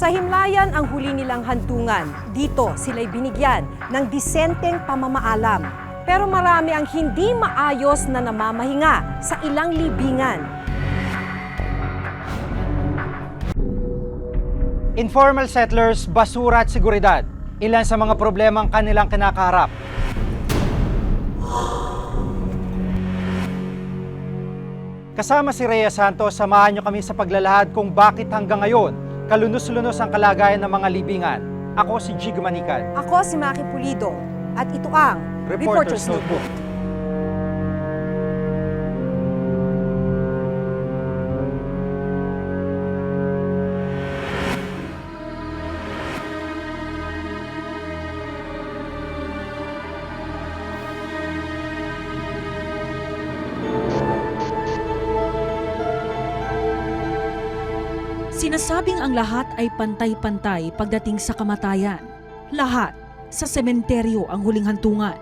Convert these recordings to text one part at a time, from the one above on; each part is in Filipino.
Kahimlayan ang huli nilang hantungan. Dito sila'y binigyan ng disenteng pamamaalam. Pero marami ang hindi maayos na namamahinga sa ilang libingan. Informal settlers, basura at seguridad. Ilan sa mga problemang kanilang kinakaharap. Kasama si Rhea Santos, samahan niyo kami sa paglalahad kung bakit hanggang ngayon kalunos-lunos ang kalagayan ng mga libingan. Ako si Jig Manikan. Ako si Maki Pulido at ito ang Reporter's Notebook. Sinasabing ang lahat ay pantay-pantay pagdating sa kamatayan. Lahat sa sementeryo ang huling hantungan.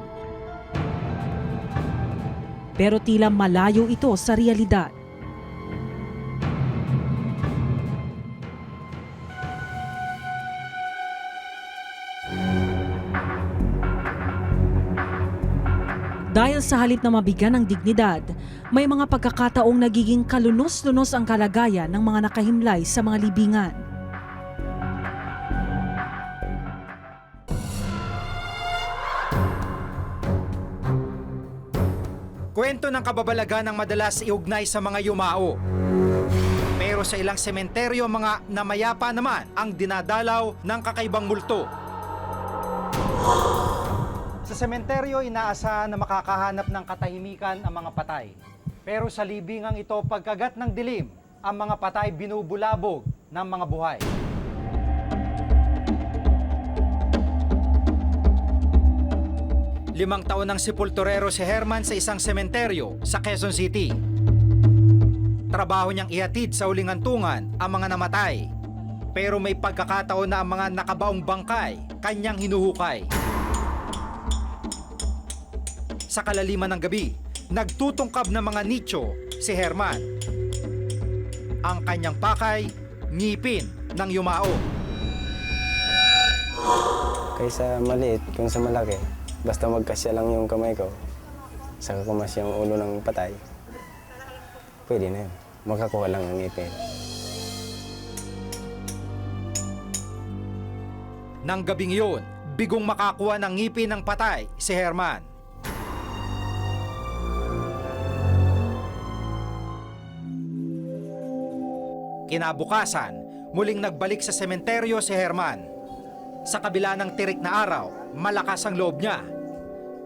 Pero tila malayo ito sa realidad. Dahil sa halip na mabigyan ng dignidad, may mga pagkakataong nagiging kalunos-lunos ang kalagayan ng mga nakahimlay sa mga libingan. Kwento ng kababalagan ang madalas iugnay sa mga yumao. Pero sa ilang sementeryo, mga namayapa naman ang dinadalaw ng kakaibang multo. Sa sementeryo, inaasahan na makakahanap ng katahimikan ang mga patay. Pero sa libingang ito, pagkagat ng dilim, ang mga patay binubulabog ng mga buhay. Limang taon ng sepulturero si Herman sa isang sementeryo sa Quezon City. Trabaho niyang ihatid sa huling hantungan ang mga namatay. Pero may pagkakataon na ang mga nakabaong bangkay kanyang hinuhukay. Sa kalaliman ng gabi, nagtutungkab ng mga nicho si Herman. Ang kanyang pakay, ngipin ng yumao. Kaysa maliit, kung sa malaki, basta magkasya lang yung kamay ko, saka kumasya yung ulo ng patay, pwede na yun. Makakuha lang ng ngipin. Nang gabing yun, bigong makakuha ng ngipin ng patay si Herman. Kinabukasan, muling nagbalik sa sementeryo si Herman. Sa kabila ng tirik na araw, malakas ang loob niya.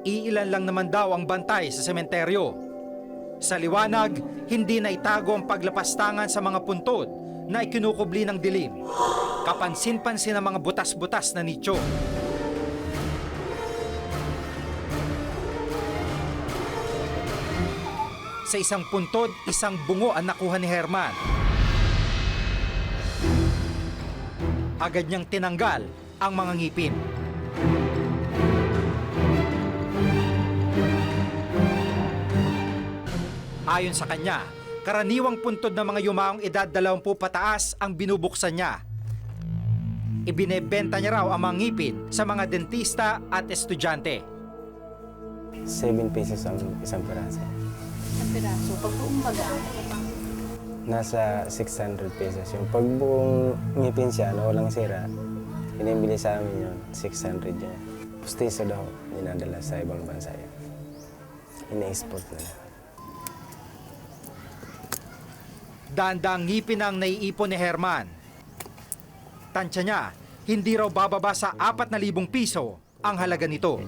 Iilan lang naman daw ang bantay sa sementeryo. Sa liwanag, hindi na itago ang paglapastangan sa mga puntod na ikinukubli ng dilim. Kapansin-pansin ang mga butas-butas na nicho. Sa isang puntod, isang bungo ang nakuha ni Herman. Agad niyang tinanggal ang mga ngipin. Ayon sa kanya, karaniwang puntod ng mga yumaong edad 20 pataas ang binubuksan niya. Ibinebenta niya raw ang mga ngipin sa mga dentista at estudyante. 7 pesos ang isang piraso. Isang piraso. Pag buong magaan, Nasa 600 pesos. Yung pag buong ngipin siya na walang sira, pinibili sa amin yun, 600 yun. Pustiso daw, dinadala sa ibang bansa yun. Ina-export na lang. Daan-daang ngipin ang naiipon ni Herman. Tansya niya, hindi raw bababa sa 4,000 piso ang halaga nito.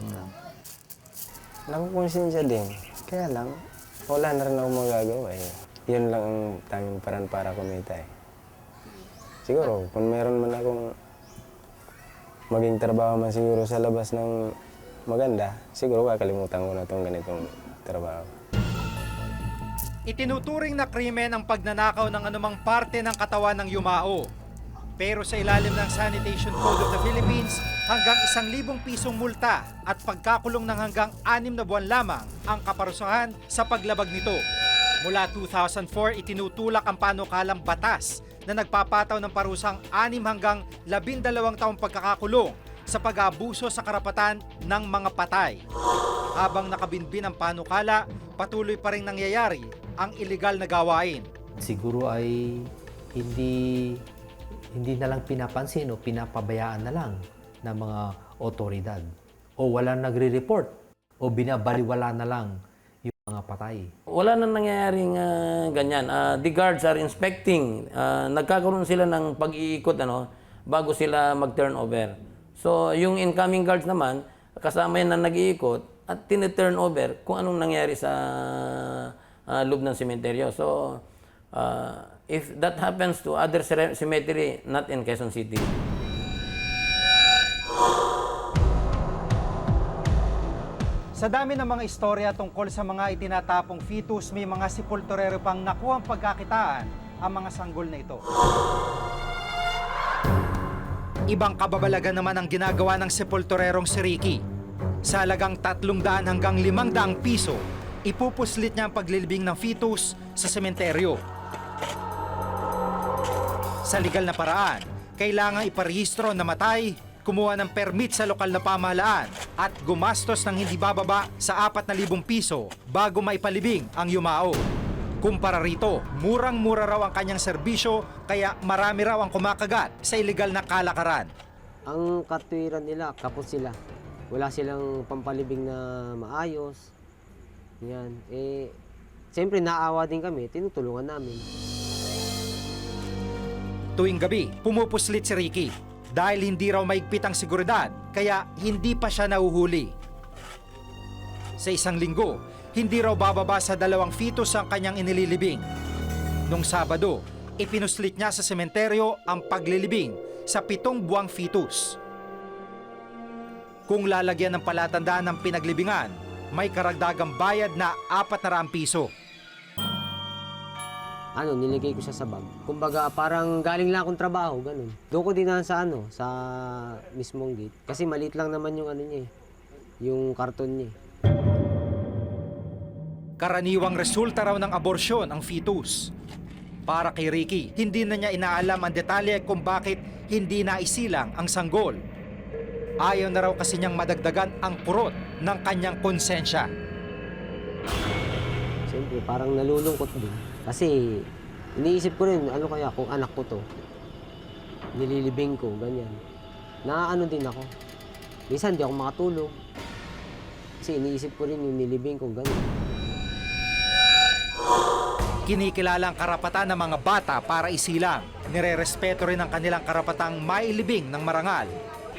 Nakukonsensya din. Kaya lang, wala na rin ako magagawa eh. Yun lang ang tanging paraan para kumita eh. Siguro, kung meron man akong maging trabaho man siguro sa labas ng maganda, siguro kakalimutan ko na itong ganitong trabaho. Itinuturing na krimen ang pagnanakaw ng anumang parte ng katawan ng yumao. Pero sa ilalim ng Sanitation Code of the Philippines, hanggang 1,000 pisong multa at pagkakulong ng hanggang 6 na buwan lamang ang kaparusahan sa paglabag nito. Mula 2004, itinutulak ang panukalang batas na nagpapataw ng parusang 6 hanggang 12 taong pagkakakulong sa pag-aabuso sa karapatan ng mga patay. Habang nakabinbin ang panukala, patuloy pa rin nangyayari ang iligal na gawain. Siguro ay hindi na lang pinapansin o pinapabayaan na lang ng mga otoridad. O walang nagre-report o binabaliwala na lang yung mga patay. Wala na nangyayaring ganyan. The guards are inspecting. Nagkakaroon sila ng pag-iikot bago sila mag-turnover. So yung incoming guards naman, kasama yan na nag-iikot at tine-turnover kung anong nangyari sa loob ng sementeryo. So if that happens to other cemetery, not in Quezon City. Sa dami ng mga istorya tungkol sa mga itinatapong fetus, may mga sepulturero pang nakuhang pagkakitaan ang mga sanggol na ito. Ibang kababalagan naman ang ginagawa ng sepulturerong si Ricky. Sa halagang 300 hanggang 500 piso, ipupuslit niya ang paglilibing ng fetus sa sementeryo. Sa legal na paraan, kailangan iparehistro na matay, kumuha ng permit sa lokal na pamahalaan at gumastos ng hindi bababa sa 4,000 piso bago maipalibing ang yumao. Kumpara rito, murang-mura raw ang kanyang serbisyo kaya marami raw ang kumakagat sa iligal na kalakaran. Ang katwiran nila, kapos sila. Wala silang pampalibing na maayos. Yan. Siyempre naawa din kami, tinutulungan namin. Tuwing gabi, pumupuslit si Ricky dahil hindi raw maigpit ang seguridad kaya hindi pa siya nahuhuli. Sa isang linggo, hindi raw bababa sa 2 fetus ang kanyang inililibing. Nung Sabado, ipinuslit niya sa sementeryo ang paglilibing sa 7 buwang fetus. Kung lalagyan ng palatandaan ng pinaglibingan, may karagdagang bayad na 400 piso. Nilagay ko siya sa bag. Kumbaga, parang galing lang akong trabaho, ganun. Doon ko dinaan sa sa mismong gate. Kasi maliit lang naman yung niya yung karton niya. Karaniwang resulta raw ng aborsyon ang fetus. Para kay Ricky, hindi na niya inaalam ang detalye kung bakit hindi naisilang ang sanggol. Ayaw na raw kasi niyang madagdagan ang kurot ng kanyang konsensya. Siyempre, parang nalulungkot din. Kasi iniisip ko rin, ano kaya kung anak ko to, nililibing ko, ganyan. Naaano din ako. Minsan di ako makatulog. Kasi iniisip ko rin yung nilibing ko, ganyan. Kinikilala ang karapatan ng mga bata para isilang. Nirerespeto rin ang kanilang karapatang mailibing ng marangal.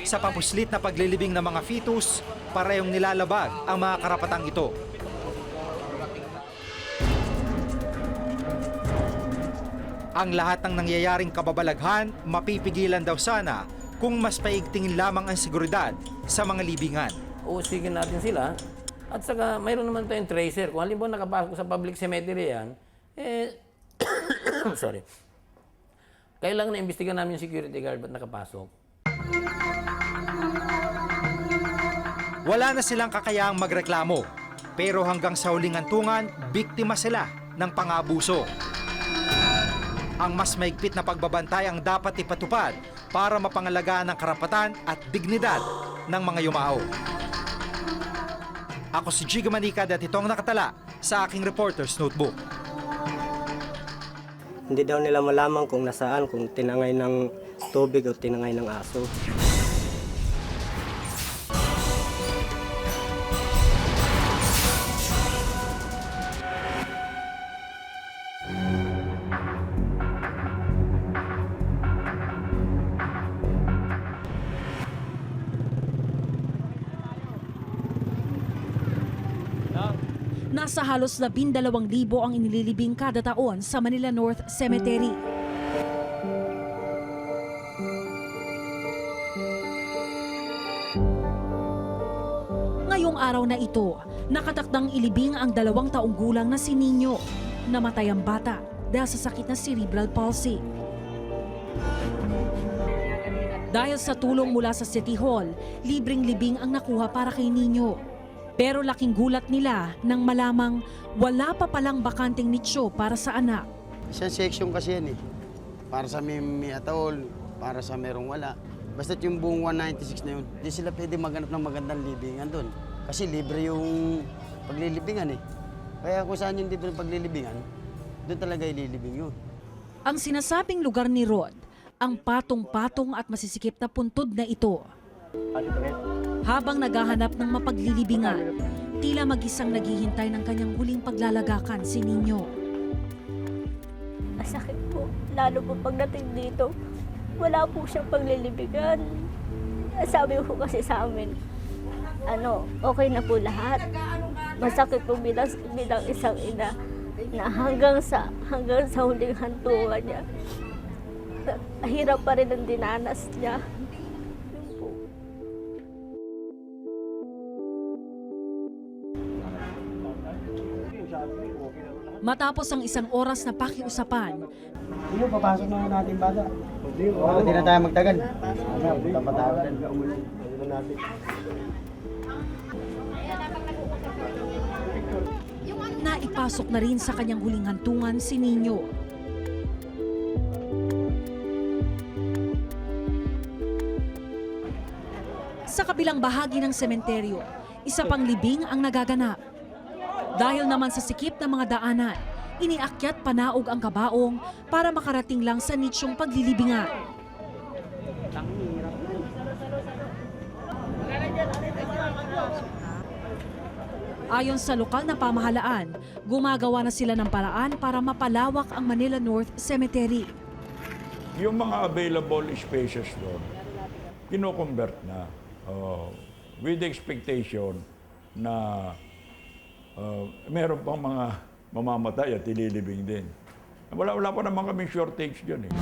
Sa papuslit na paglilibing ng mga fetus, parehong nilalabag ang mga karapatang ito. Ang lahat ng nangyayaring kababalaghan, mapipigilan daw sana kung mas paigtingin lamang ang seguridad sa mga libingan. Usigin natin sila. At saka mayroon naman tayong tracer. Kung halimbawa nakapasok sa public cemetery yan, sorry. Kailangan na imbestigan namin yung security guard ba't nakapasok. Wala na silang kakayahang magreklamo. Pero hanggang sa huling hantungan, biktima sila ng pang-abuso. Ang mas maigpit na pagbabantay ang dapat ipatupad para mapangalagaan ang karapatan at dignidad ng mga yumao. Ako si Jiga Manicad at itong nakatala sa aking Reporter's Notebook. Hindi daw nila malaman kung nasaan, kung tinangay ng tubig o tinangay ng aso. Nasa halos 12,000 ang inililibing kada taon sa Manila North Cemetery. Ngayong araw na ito, nakatakdang ilibing ang 2 taong gulang na si Nino. Namatay ang bata dahil sa sakit na cerebral palsy. Dahil sa tulong mula sa City Hall, libreng libing ang nakuha para kay Nino. Pero laking gulat nila nang malamang wala pa palang bakanteng nicho para sa anak. Isang section kasi yan eh. Para sa may atol, para sa merong wala. Basta't yung buong 196 na yun, di sila pwede maghanap ng magandang libingan doon. Kasi libre yung paglilibingan eh. Kaya kung saan yung libre ng paglilibingan, doon talaga ililibing yun. Ang sinasabing lugar ni Rod, ang patong-patong at masisikip na puntod na ito. Habang naghahanap ng mapaglilibingan, tila mag-isang naghihintay ng kanyang huling paglalagakan si Nino. Masakit po. Lalo po pagdating dito, wala po siyang paglilibigan. Sabi po kasi sa amin, okay na po lahat. Masakit po bilang isang ina na hanggang sa huling hantungan niya. Hirap pa rin ang dinanas niya. Yun po. Matapos ang isang oras na pakiusapan, Hindi, papasok na natin bata. Hindi na tayo magtagal. Tapatawa din. naipasok na rin sa kanyang huling hantungan si Nino. Sa kabilang bahagi ng sementeryo, isa pang libing ang nagaganap. Dahil naman sa sikip ng mga daanan, iniakyat panaog ang kabaong para makarating lang sa nichong paglilibingan. Ayon sa lokal na pamahalaan, gumagawa na sila ng paraan para mapalawak ang Manila North Cemetery. Yung mga available spaces doon, kino-convert na with the expectation na meron pang mga mamamatay at ililibing din. Wala pa naman kaming shortage dyan eh.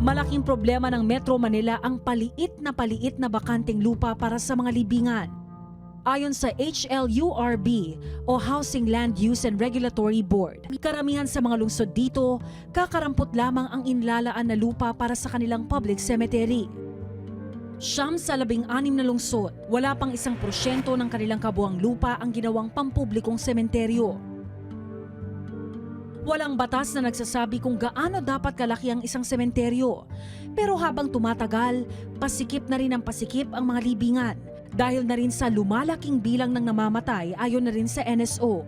Malaking problema ng Metro Manila ang paliit na bakanteng lupa para sa mga libingan. Ayon sa HLURB o Housing Land Use and Regulatory Board, karamihan sa mga lungsod dito, kakarampot lamang ang inlalaan na lupa para sa kanilang public cemetery. 9 sa 16 na lungsod, wala pang 1% ng kanilang kabuang lupa ang ginawang pampublikong sementeryo. Walang batas na nagsasabi kung gaano dapat kalaki ang isang sementeryo. Pero habang tumatagal, pasikip na rin ang pasikip ang mga libingan. Dahil na rin sa lumalaking bilang ng namamatay ayon na rin sa NSO.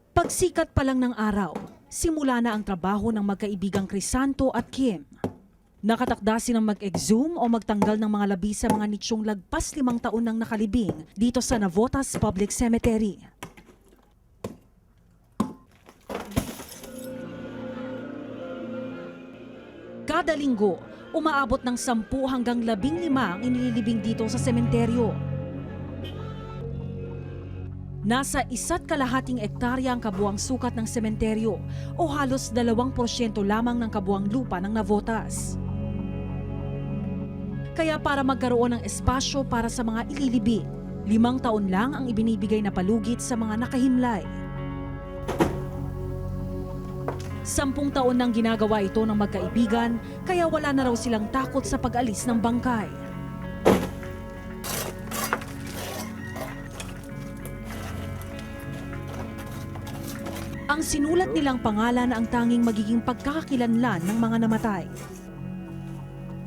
Pagsikat pa lang ng araw, simula na ang trabaho ng magkaibigang Crisanto at Kim. Nakatakda silang mag-exhume o magtanggal ng mga labi sa mga nichong lagpas 5 taon nang nakalibing dito sa Navotas Public Cemetery. Kada linggo, umaabot ng 10 hanggang 15 ang inililibing dito sa sementeryo. Nasa 1.5 ektarya ang kabuang sukat ng sementeryo o halos 2% lamang ng kabuang lupa ng Navotas. Kaya para magkaroon ng espasyo para sa mga ililibing, 5 taon lang ang ibinibigay na palugit sa mga nakahimlay. 10 taon nang ginagawa ito ng magkaibigan, kaya wala na raw silang takot sa pag-alis ng bangkay. Ang sinulat nilang pangalan ang tanging magiging pagkakakilanlan ng mga namatay.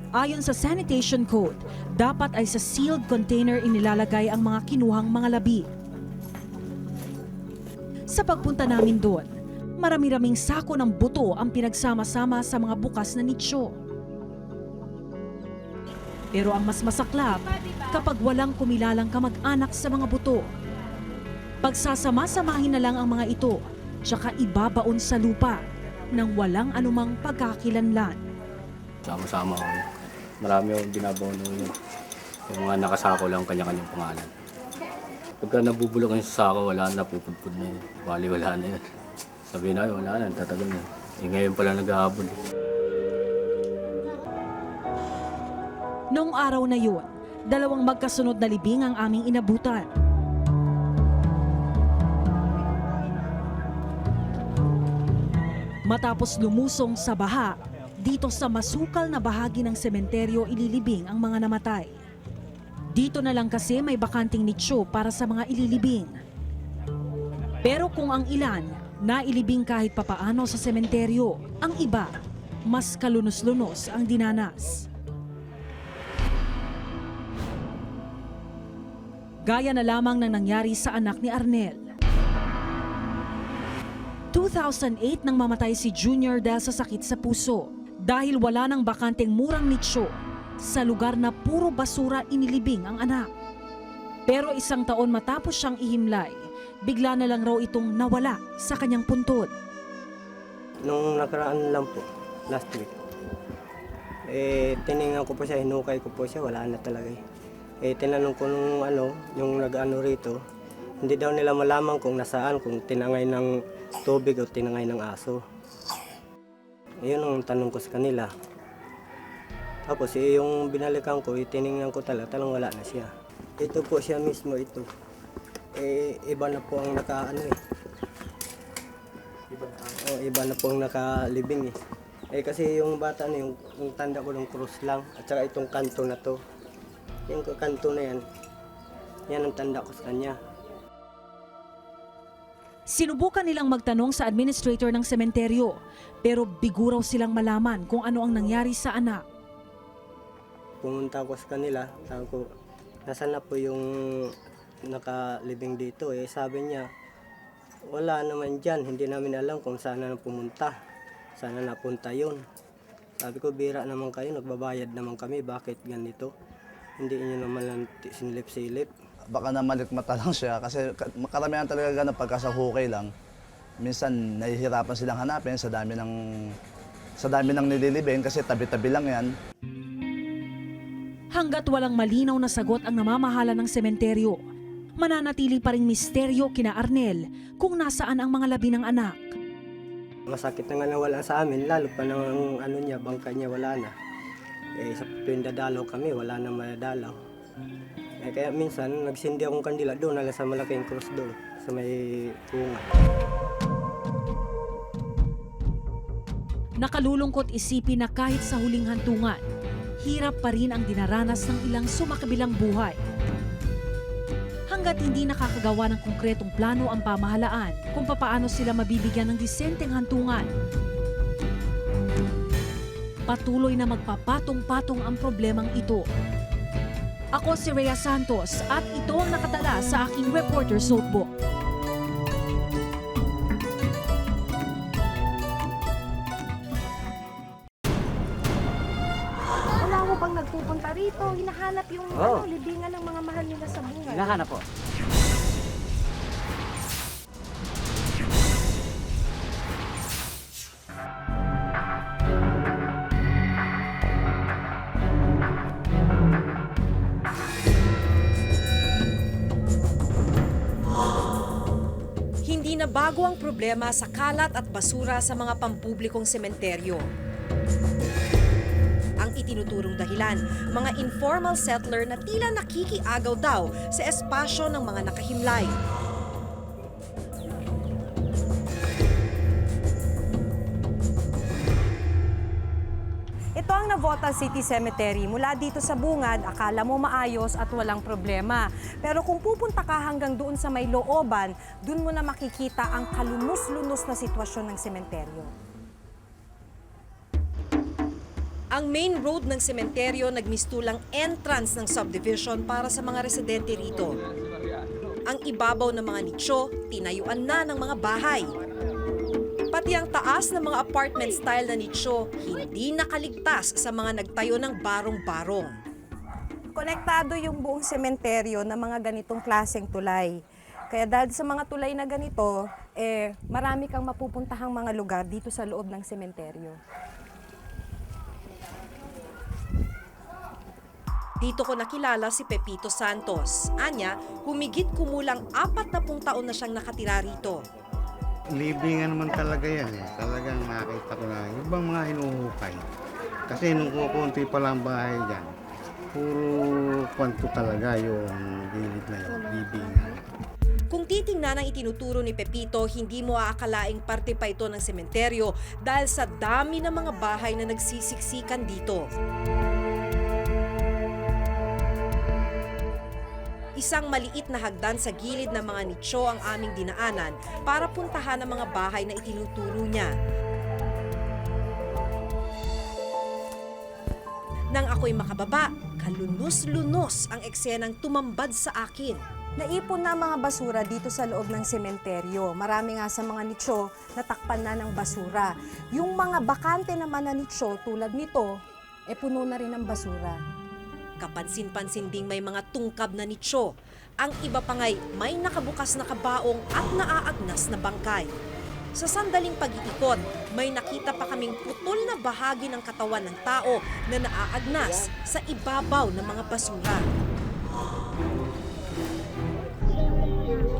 Ayon sa Sanitation Code, dapat ay sa sealed container inilalagay ang mga kinuhang mga labi. Sa pagpunta namin doon, marami-raming sako ng buto ang pinagsama-sama sa mga bukas na nicho. Pero ang mas masaklap, kapag walang kumilalang kamag-anak sa mga buto. Pagsasama-samahin na lang ang mga ito, tsaka ibabaon sa lupa nang walang anumang pagkakilanlan. Sama-sama ko. Marami akong binabaon yun. Yung mga nakasako lang kanya-kanyang pangalan. Pagka nabubulok yung sako, wala na, pupudpud na yun. Bali, wala na yun. Sabi na, wala na, tatagal na. Ngayon pala naghahabol. Noong araw na yun, 2 magkasunod na libing ang aming inabutan. Matapos lumusong sa baha, dito sa masukal na bahagi ng sementeryo ililibing ang mga namatay. Dito na lang kasi may bakanting nicho para sa mga ililibing. Pero kung ang ilan nailibing kahit papaano sa sementeryo, ang iba mas kalunos-lunos ang dinanas. Gaya na lamang ng nangyari sa anak ni Arnel. 2008 nang mamatay si Junior dahil sa sakit sa puso dahil wala nang bakanteng murang nicho sa lugar na puro basura inilibing ang anak. Pero 1 taon matapos siyang ihimlay, bigla na lang raw itong nawala sa kanyang puntod. Nung nakaraan lang po, last week, tiningnan ko po siya, hinukay ko po siya, wala na talaga tinanong ko nung yung nag-ano rito, hindi daw nila malaman kung nasaan, kung tinangay ng tubig o tinangay ng aso. Yun ang tanong ko sa kanila. Tapos yung binalikan ko, tiningnan ko talagang wala na siya. Ito po siya mismo, ito. Iba na po ang iba na po ang nakalibing kasi yung bata na yung tanda ko ng cross lang at saka itong kanto na to. Yung kanto na yan ang tanda ko sa kanya. Sinubukan nilang magtanong sa administrator ng sementeryo, pero biguraw silang malaman kung ano ang nangyari sa anak. Pumunta ko sa kanila, sabi ko, nasaan na po yung nakalibing dito? Sabi niya, wala naman dyan, hindi namin alam kung saan na pumunta, saan na napunta yun. Sabi ko, bira naman kayo, nagbabayad naman kami, bakit ganito? Hindi niyo naman lang sinilip-silip. Baka na malikmata lang siya kasi karamihan talaga ganun pagka sa hukay lang. Minsan nahihirapan silang hanapin sa dami ng nililibing kasi tabi-tabi lang yan. Hanggat walang malinaw na sagot ang namamahala ng sementeryo, mananatili pa ring misteryo kina Arnel kung nasaan ang mga labi ng anak. Masakit na nga nawala sa amin, lalo pa ng bangka niya wala na. Sa tuwing dadalaw kami, wala na madadalaw. Kaya minsan, nagsindi akong kandila doon, sa malaking cross doon, sa may bunga. Nakalulungkot isipin na kahit sa huling hantungan, hirap pa rin ang dinaranas ng ilang sumakabilang buhay. Hanggat hindi nakakagawa ng konkretong plano ang pamahalaan kung papaano sila mabibigyan ng disenteng hantungan, patuloy na magpapatong-patong ang problemang ito. Ako si Rhea Santos at ito ang nakatala sa aking Reporter's Notebook. Wala mo bang nagpupunta rito? Hinahanap yung libingan ng mga mahal nila sa buhay. Hinahanap po. Hindi na bago ang problema sa kalat at basura sa mga pampublikong sementeryo. Ang itinuturong dahilan, mga informal settler na tila nakikiagaw daw sa espasyo ng mga nakahimlay. Ito ang Navotas City Cemetery. Mula dito sa bungad, akala mo maayos at walang problema. Pero kung pupunta ka hanggang doon sa may looban, doon mo na makikita ang kalunos-lunos na sitwasyon ng sementeryo. Ang main road ng sementeryo nagmistulang entrance ng subdivision para sa mga residente rito. Ang ibabaw ng mga nicho, tinayuan na ng mga bahay. Pati ang taas ng mga apartment style na nicho, hindi nakaligtas sa mga nagtayo ng barong-barong. Konektado yung buong sementeryo na mga ganitong klaseng tulay. Kaya dahil sa mga tulay na ganito, marami kang mapupuntahang mga lugar dito sa loob ng sementeryo. Dito ko nakilala si Pepito Santos. Anya, humigit kumulang 40 taon na siyang nakatira rito. Libingan naman talaga yan Talagang nakita ko na yung ibang mga hinuhukay. Kasi nung kukunti pa lang bahay dyan, puro kwanto talaga yung gilid na yun, libingan. Kung titingnan ang itinuturo ni Pepito, hindi mo aakalaing parte pa ito ng sementeryo dahil sa dami ng mga bahay na nagsisiksikan dito. Isang maliit na hagdan sa gilid ng mga nicho ang aming dinaanan para puntahan ang mga bahay na itinuturo niya. Nang ako'y makababa, kalunos-lunos ang eksenang tumambad sa akin. Naipon na ang mga basura dito sa loob ng sementeryo. Marami nga sa mga nicho natakpan na ng basura. Yung mga bakante naman na nicho tulad nito, puno na rin ng basura. Kapansin-pansin ding may mga tungkab na nicho. Ang iba pa nga'y may nakabukas na kabaong at naaagnas na bangkay. Sa sandaling pag-iikot, may nakita pa kaming putol na bahagi ng katawan ng tao na naaagnas sa ibabaw ng mga basura.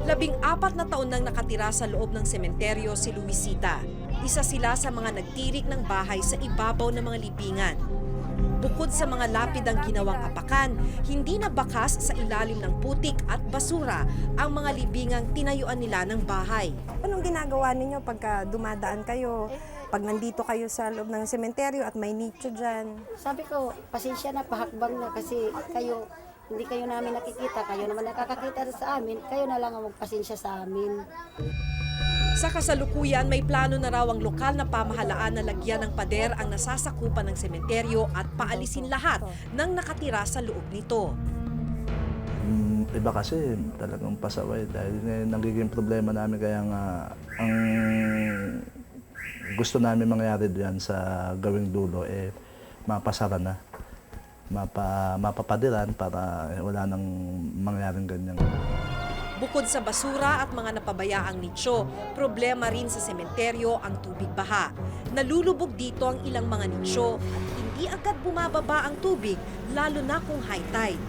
14 na taon nang nakatira sa loob ng sementeryo si Luisita. Isa sila sa mga nagtirik ng bahay sa ibabaw ng mga libingan. Bukod sa mga lapidang ginawang apakan, hindi na bakas sa ilalim ng putik at basura ang mga libingang tinayuan nila ng bahay. Anong ginagawa ninyo pagka dumadaan kayo? Pag nandito kayo sa loob ng sementeryo at may nicho dyan? Sabi ko, pasensya na, pahakbang na kasi kayo, hindi kayo namin nakikita, kayo naman nakakakita sa amin, kayo na lang ang magpasensya sa amin. Sa kasalukuyan, may plano na raw ang lokal na pamahalaan na lagyan ng pader ang nasasakupan ng sementeryo at paalisin lahat ng nakatira sa loob nito. Iba kasi talagang pasaway dahil nagiging problema namin kaya nga ang gusto namin mangyari diyan sa gawing dulo mapasara na. Mapapadiran para wala nang mangyaring ganyan. Bukod sa basura at mga napabayaang nicho, problema rin sa sementeryo ang tubig baha. Nalulubog dito ang ilang mga nicho at hindi agad bumababa ang tubig, lalo na kung high tide.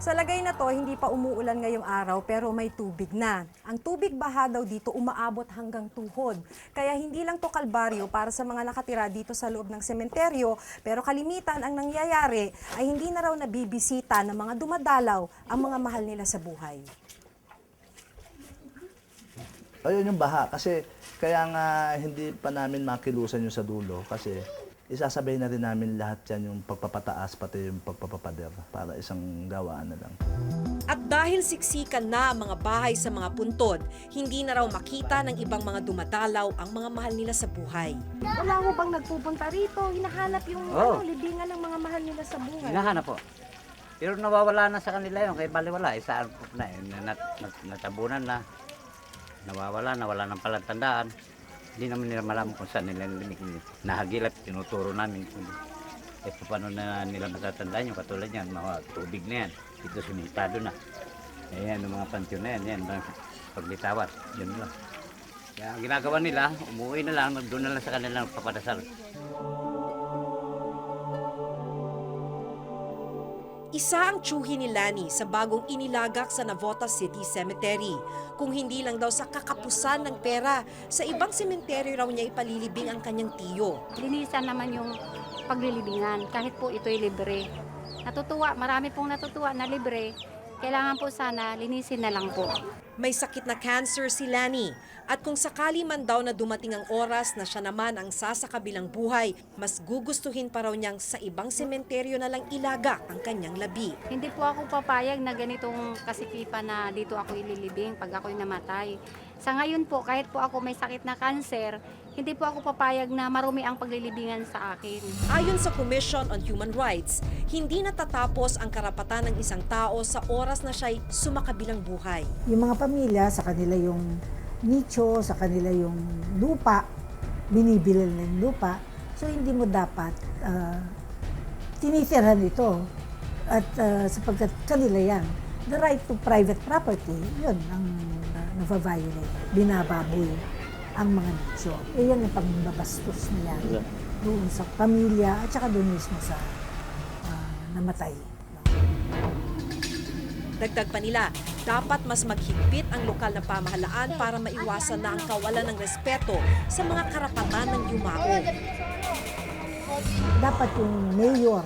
Sa lagay na to, hindi pa umuulan ngayong araw pero may tubig na. Ang tubig baha daw dito umaabot hanggang tuhod. Kaya hindi lang to kalbaryo para sa mga nakatira dito sa loob ng sementeryo, pero kalimitan ang nangyayari ay hindi na raw nabibisita ng mga dumadalaw ang mga mahal nila sa buhay. Ayun yung baha kasi kaya nga hindi pa namin makilusan yung sa dulo kasi isasabay na rin namin lahat yan yung pagpapataas pati yung pagpapapader para isang gawaan na lang. At dahil siksikan na ang mga bahay sa mga puntod, hindi na raw makita ng ibang mga dumadalaw ang mga mahal nila sa buhay. Wala mo bang nagpupunta rito? Hinahanap yung libingan ng mga mahal nila sa buhay? Hinahanap po. Pero nawawala na sa kanila yun, kaya baliwala. Saan po na, natabunan na. Nawawala, nawala ng palatandaan. Hindi naman nila malaman kung saan nila nilimikin. Nahagilap, tinuturo namin. Paano na nila matatandaan yung katulad yan, mga tubig na yan. Dito sumitado na. Ayan, yung mga pansyon na yan, paglitawat, yun lang. Kaya ang ginagawa nila, umuwi na lang, doon na lang sa kanila papadasal. Isa ang tsuhi ni Lani sa bagong inilagak sa Navotas City Cemetery. Kung hindi lang daw sa kakapusan ng pera, sa ibang sementeryo raw niya ipalilibing ang kanyang tiyo. Linisan naman yung paglilibingan, kahit po ito'y libre. Natutuwa, marami pong natutuwa na libre. Kailangan po sana linisin na lang po. May sakit na cancer si Lani at kung sakali man daw na dumating ang oras na siya naman ang sasakabilang buhay, mas gugustuhin pa raw niyang sa ibang sementeryo na lang ilagak ang kanyang labi. Hindi po ako papayag na ganitong kasikipan na dito ako ililibing pag ako'y namatay. Sa ngayon po, kahit po ako may sakit na cancer, hindi po ako papayag na marumi ang paglilibingan sa akin. Ayon sa Commission on Human Rights, hindi natatapos ang karapatan ng isang tao sa oras na siya'y sumakabilang buhay. Yung mga pamilya, sa kanila yung nicho, sa kanila yung lupa, binibili na yung lupa, so hindi mo dapat tinitirhan ito at sapagkat kanila yan. The right to private property, yun ang nava-violate, binababoy ang mga nicho. Yan ang pagbabastos na yan doon sa pamilya at saka doon mismo sa namatay. Dagdag pa nila, dapat mas maghigpit ang lokal na pamahalaan para maiwasan na ang kawalan ng respeto sa mga karapatan ng yumao. Dapat yung mayor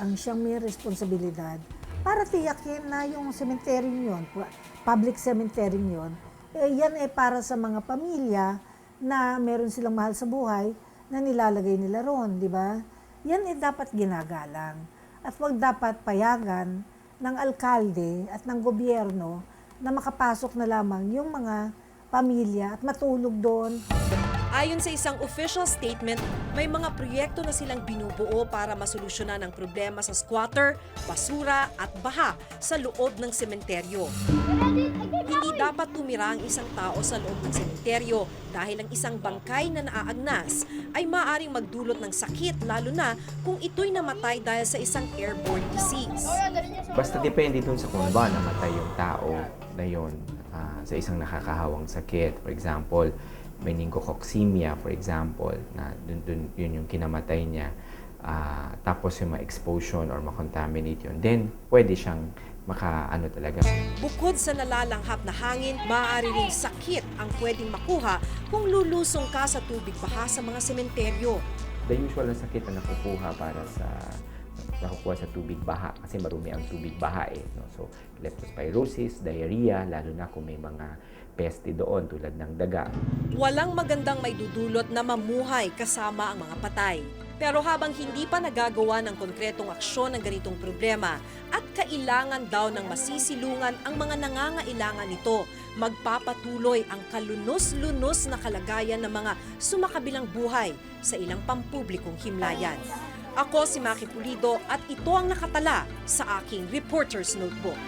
ang siyang may responsibilidad para tiyakin na yung sementeryo yun public cemetery yun, yan ay para sa mga pamilya na meron silang mahal sa buhay na nilalagay nila roon, di ba? Yan ay dapat ginagalang. At wag dapat payagan ng alkalde at ng gobyerno na makapasok na lamang yung mga pamilya at matulog doon. Ayon sa isang official statement, may mga proyekto na silang binubuo para masolusyonan ang problema sa squatter, basura at baha sa loob ng sementeryo. Hindi dapat tumira ang isang tao sa loob ng sementeryo dahil ang isang bangkay na naaagnas ay maaaring magdulot ng sakit lalo na kung ito'y namatay dahil sa isang airborne disease. Basta depende dun sa kung ba namatay yung tao na yun sa isang nakakahawang sakit. For example, meningococcemia, for example, na yun yung kinamatay niya. Tapos yung ma-explosion or ma-contaminate yun, then pwede siyang maka-ano talaga. Bukod sa nalalanghap na hangin, maaari ring sakit ang pwedeng makuha kung lulusong ka sa tubig baha sa mga sementeryo. The usual na sakit na nakukuha sa tubig baha kasi marumi ang tubig baha no? So, leptospirosis, diarrhea, lalo na kung may mga peste doon tulad ng daga. Walang magandang may dudulot na mamuhay kasama ang mga patay. Pero habang hindi pa nagagawa ng konkretong aksyon ng ganitong problema at kailangan daw ng masisilungan ang mga nangangailangan nito, magpapatuloy ang kalunos-lunos na kalagayan ng mga sumakabilang buhay sa ilang pampublikong himlayan. Ako si Maki Pulido at ito ang nakatala sa aking Reporter's Notebook.